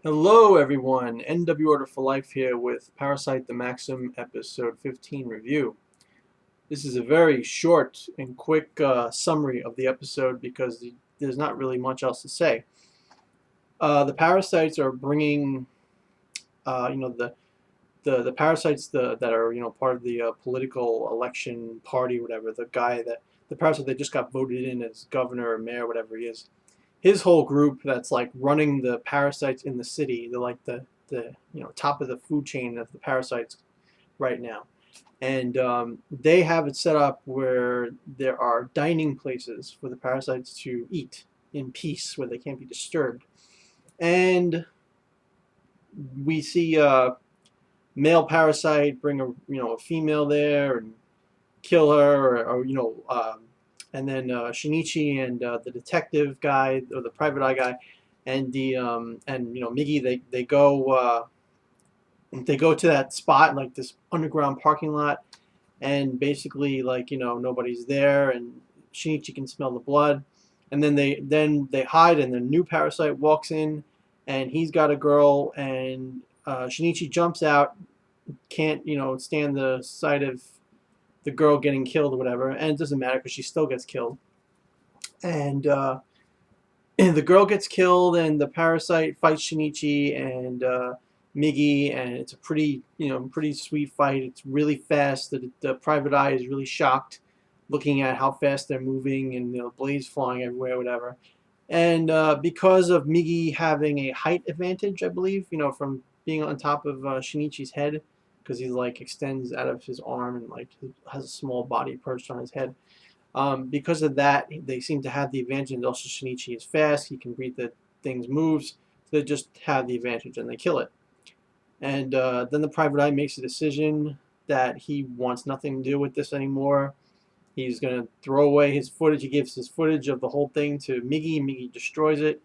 Hello everyone, NW Order for Life here with Parasyte The Maxim episode 15 review. This is a very short and quick summary of the episode because there's not really much else to say. The parasites are bringing, the parasites that are part of the political election party, whatever. The parasite that just got voted in as governor or mayor, whatever he is. His whole group that's like running the parasites in the city. They're like the top of the food chain of the parasites right now, and they have it set up where there are dining places for the parasites to eat in peace, where they can't be disturbed. And we see male parasite bring a female there and kill her, and then Shinichi and the detective guy or the private eye guy, and Migi, they go to that spot, like this underground parking lot, and basically nobody's there, and Shinichi can smell the blood, and then they hide, and the new parasite walks in, and he's got a girl, and Shinichi jumps out, can't stand the sight of the girl getting killed or whatever, and it doesn't matter because she still gets killed. And the girl gets killed, and the parasite fights Shinichi and Migi, and it's a pretty sweet fight. It's really fast. The private eye is really shocked, looking at how fast they're moving, and blades flying everywhere, whatever. And because of Migi having a height advantage, I believe, from being on top of Shinichi's head, because he like extends out of his arm and like has a small body perched on his head. Because of that, they seem to have the advantage. And also, Shinichi is fast; he can read the thing's moves, so they just have the advantage and they kill it. And then the private eye makes a decision that he wants nothing to do with this anymore. He's going to throw away his footage. He gives his footage of the whole thing to Migi. Migi destroys it.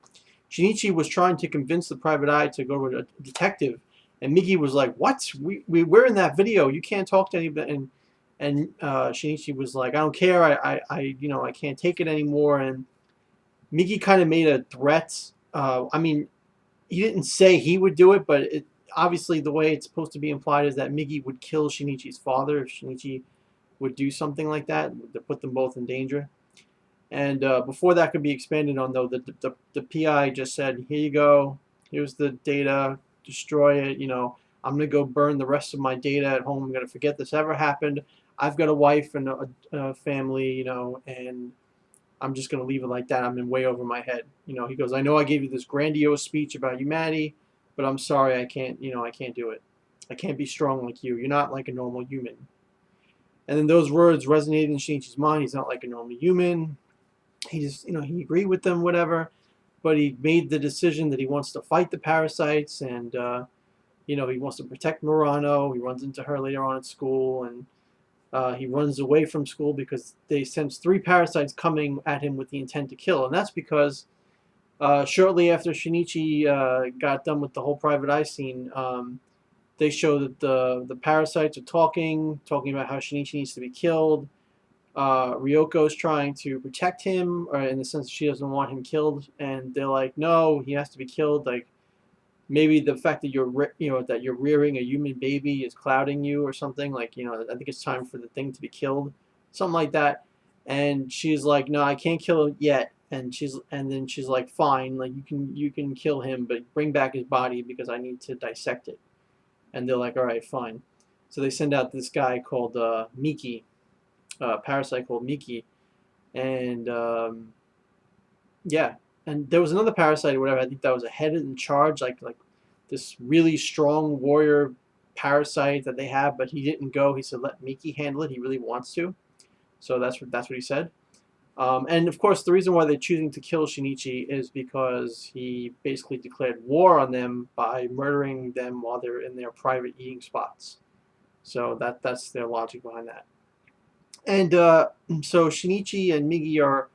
Shinichi was trying to convince the private eye to go to a detective, and Migi was like, "What? We're in that video. You can't talk to anybody." And Shinichi was like, "I don't care. I can't take it anymore." And Migi kind of made a threat. I mean, he didn't say he would do it, but obviously the way it's supposed to be implied is that Migi would kill Shinichi's father if Shinichi would do something like that to put them both in danger. And before that could be expanded on, though, the PI just said, "Here you go. Here's the data. Destroy it. I'm gonna go burn the rest of my data at home. I'm gonna forget this ever happened. I've got a wife and a family, and I'm just gonna leave it like that. I'm in way over my head." He goes, "I know I gave you this grandiose speech about humanity, but I'm sorry, I can't. I can't do it. I can't be strong like you. You're not like a normal human." And then those words resonated in Shinichi's mind. He's not like a normal human. He just, he agreed with them, whatever. But he made the decision that he wants to fight the parasites, and he wants to protect Murano. He runs into her later on at school, and he runs away from school because they sense 3 parasites coming at him with the intent to kill. And that's because shortly after Shinichi got done with the whole private eye scene, they show that the parasites are talking about how Shinichi needs to be killed. Ryoko's trying to protect him, or in the sense she doesn't want him killed, and they're like, "No, he has to be killed. Like maybe the fact that you're rearing a human baby is clouding you, or something. Like I think it's time for the thing to be killed, something like that." And she's like, "No, I can't kill it yet." And then she's like, "Fine, like you can kill him, but bring back his body because I need to dissect it." And they're like, "All right, fine." So they send out this guy called Miki, parasite called Miki, and yeah. And there was another parasite or whatever. I think that was a head in charge, like this really strong warrior parasite that they have, but he didn't go. He said, "Let Miki handle it. He really wants to." So that's what he said. And of course, the reason why they're choosing to kill Shinichi is because he basically declared war on them by murdering them while they're in their private eating spots. So that's their logic behind that. And so Shinichi and Migi are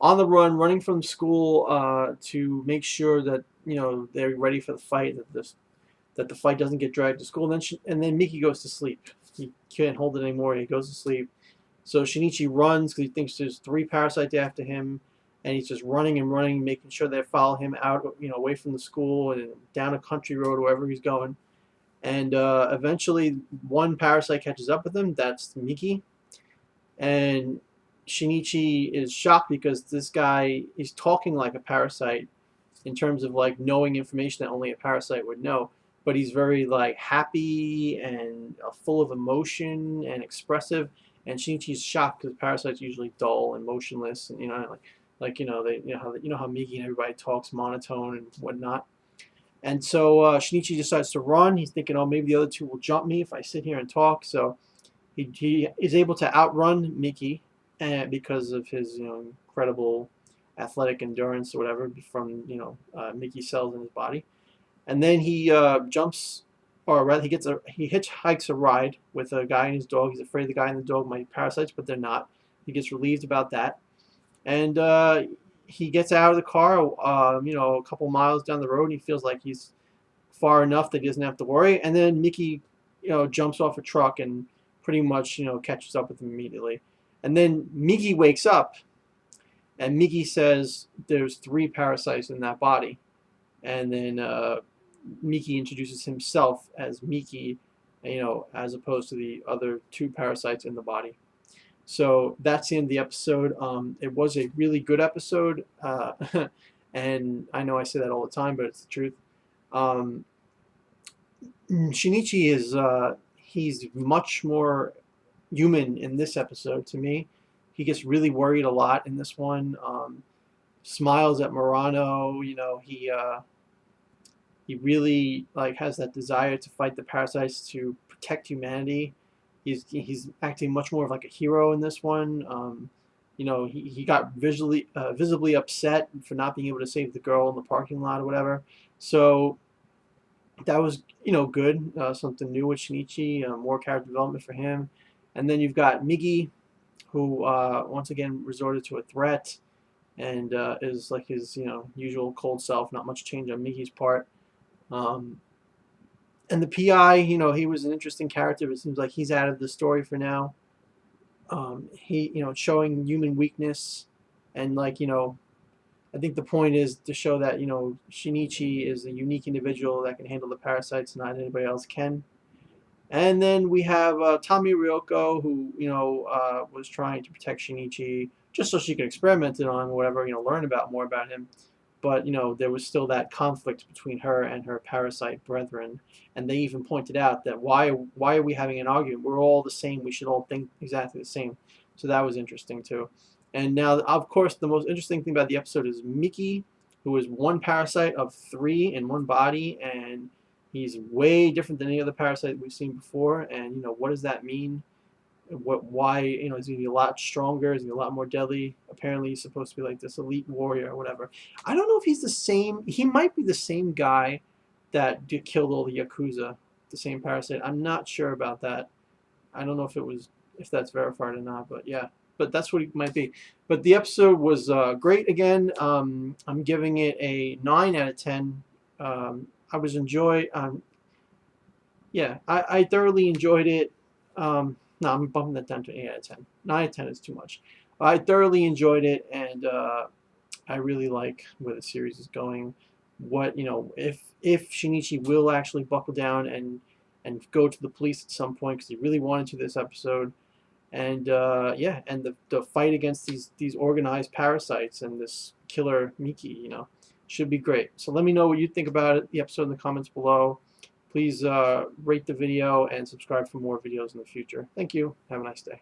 on the run, running from school to make sure that they're ready for the fight. That the fight doesn't get dragged to school. And then Miki goes to sleep. He can't hold it anymore. He goes to sleep. So Shinichi runs because he thinks there's 3 parasites after him, and he's just running and running, making sure they follow him out, away from the school and down a country road, wherever he's going. And eventually, one parasite catches up with him. That's Miki, and Shinichi is shocked because this guy is talking like a parasite in terms of like knowing information that only a parasite would know. But he's very like happy and full of emotion and expressive. And Shinichi's shocked because parasites are usually dull and motionless, and how Migi and everybody talks monotone and whatnot. And so Shinichi decides to run. He's thinking, oh, maybe the other two will jump me if I sit here and talk. So he is able to outrun Miki, because of his incredible athletic endurance or whatever from Mickey cells in his body. And then he jumps, or rather he hitchhikes a ride with a guy and his dog. He's afraid the guy and the dog might be parasites, but they're not. He gets relieved about that, and he gets out of the car a couple miles down the road, and he feels like he's far enough that he doesn't have to worry. And then Mickey jumps off a truck and pretty much catches up with him immediately. And then Migi wakes up, and Migi says there's 3 parasites in that body. And then Miki introduces himself as Miki, as opposed to the other 2 parasites in the body. So that's the end of the episode. It was a really good episode, and I know I say that all the time, but it's the truth. Shinichi is he's much more human in this episode to me. He gets really worried a lot in this one. Smiles at Murano. He really has that desire to fight the parasites to protect humanity. He's acting much more of like a hero in this one. He got visibly upset for not being able to save the girl in the parking lot or whatever. So that was good. Something new with Shinichi. More character development for him. And then you've got Migi, who once again resorted to a threat and is like his usual cold self. Not much change on Migi's part. And the PI, he was an interesting character, but it seems like he's out of the story for now. Showing human weakness, and I think the point is to show that Shinichi is a unique individual that can handle the parasites, not anybody else can. And then we have Tommy Ryoko, who was trying to protect Shinichi just so she could experiment it on, or whatever, learn more about him. But there was still that conflict between her and her parasite brethren, and they even pointed out that why are we having an argument? We're all the same. We should all think exactly the same. So that was interesting too. And now, of course, the most interesting thing about the episode is Miki, who is one parasite of 3 in one body, and he's way different than any other parasite we've seen before. And what does that mean? Why is he gonna be a lot stronger? Is he a lot more deadly? Apparently he's supposed to be like this elite warrior or whatever. I don't know if he's the same. He might be the same guy that killed all the Yakuza, the same parasite. I'm not sure about that. I don't know if that's verified or not, but yeah. But that's what he might be. But the episode was great again. I'm giving it a 9 out of 10. I was I thoroughly enjoyed it. No, I'm bumping that down to 8 out of 10. 9 out of 10 is too much. I thoroughly enjoyed it, and I really like where the series is going. If Shinichi will actually buckle down and go to the police at some point, because he really wanted to this episode. And and the fight against these organized parasites and this killer Miki, should be great. So let me know what you think about it, the episode in the comments below. Please rate the video and subscribe for more videos in the future. Thank you. Have a nice day.